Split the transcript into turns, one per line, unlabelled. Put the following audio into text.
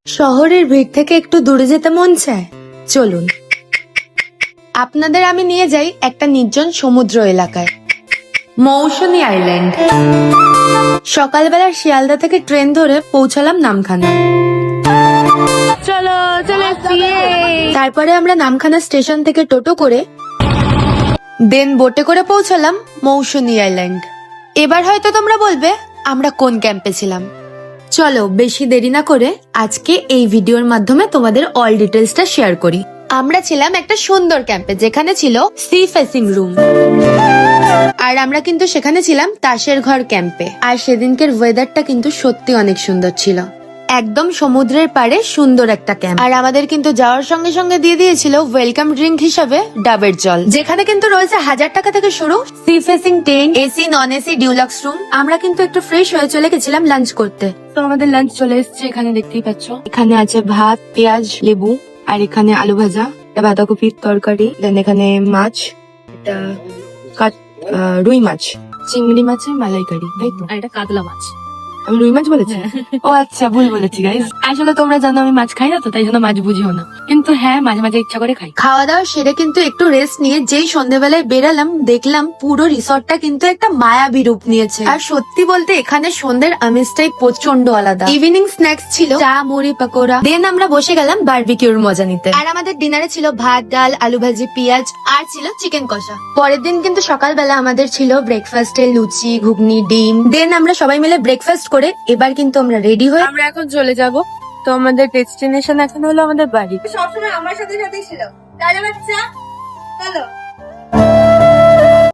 শহরের ভিড় থেকে একটু দূরে যেতে মন চায়, চলুন আপনাদের আমি নিয়ে যাই একটা নির্জন সমুদ্র এলাকায়, মৌসুমী আইল্যান্ড। সকালবেলা শিয়ালদা থেকে ট্রেন ধরে পৌঁছালাম নামখানা।
চলো চলে
তারপরে আমরা নামখানা স্টেশন থেকে টোটো করে দেন বোটে করে পৌঁছালাম মৌসুমী আইল্যান্ড। এবার হয়তো তোমরা বলবে আমরা কোন ক্যাম্পে ছিলাম। চলো বেশি দেরি না করে আজকে এই ভিডিওর মাধ্যমে তোমাদের অল ডিটেলসটা শেয়ার করি। আমরা ছিলাম একটা সুন্দর ক্যাম্পে, যেখানে ছিল সি ফেসিং রুম। আর আমরা কিন্তু সেখানে ছিলাম তাসের ঘর ক্যাম্পে। আর সেদিনকের ওয়েদারটা কিন্তু সত্যি অনেক সুন্দর ছিল, একদম সমুদ্রের পাড়ে সুন্দর একটা ক্যাম্প। আর আমাদের কিন্তু যাওয়ার সঙ্গে সঙ্গে দিয়ে দিয়েছিল ওয়েলকাম ড্রিঙ্ক হিসাবে ডাবের জল, যেখানে কিন্তু রয়েছে 1000 টাকা থেকে শুরু sea facing tent, AC non AC deluxe room. আমরা কিন্তু একটু ফ্রেশ হয়ে চলে গেছিলাম লাঞ্চ করতে।
তো আমাদের লাঞ্চ চলে এসেছে, এখানে দেখতেই পাচ্ছ। এখানে আছে ভাত, পেঁয়াজ, লেবু, আর এখানে আলু ভাজা, এটা বাঁধাকপির তরকারি, দেন এখানে মাছ, এটা রুই মাছ, চিংড়ি মাছের মালাইকারি, তাই তো?
আর এটা কাতলা মাছ।
আমি রুই মাছ বলেছি? ও আচ্ছা, ভুল বলেছি গাইস। আসলে তোমরা জানো আমি মাছ খাই না, তো তাই জন্য মাছ বুঝিও না, কিন্তু হ্যাঁ মাঝে মাঝে ইচ্ছা করে খাই।
খাওয়া দাওয়া সেরে কিন্তু একটু রেস্ট নিয়ে যেই সন্ধ্যেবেলায় বেরালাম, দেখলাম পুরো রিসর্টটা কিন্তু একটা মায়াবী রূপ নিয়েছে। আর সত্যি বলতে এখানে সন্ধ্যের আমেজটাই প্রচন্ড আলাদা। ইভিনিং স্ন্যাক্স ছিল চা, মুড়ি, পাকোড়া। দেন আমরা বসে গেলাম বারবিকিউর মজা নিতে। আর আমাদের ডিনারে ছিল ভাত, ডাল, আলু ভাজি, পেঁয়াজ, আর ছিল চিকেন কষা। পরের দিন কিন্তু সকালবেলা আমাদের ছিল ব্রেকফাস্টে লুচি, ঘুগনি, ডিম। দেন আমরা সবাই মিলে ব্রেকফাস্ট করে এবার কিন্তু আমরা রেডি হয়ে
আমরা এখন চলে যাব। তো আমাদের ডেস্টিনেশন এখন হলো আমাদের বাড়ি।
সবসময় আমার সাথে সাথেই ছিল। তাই বাচ্চা চলো।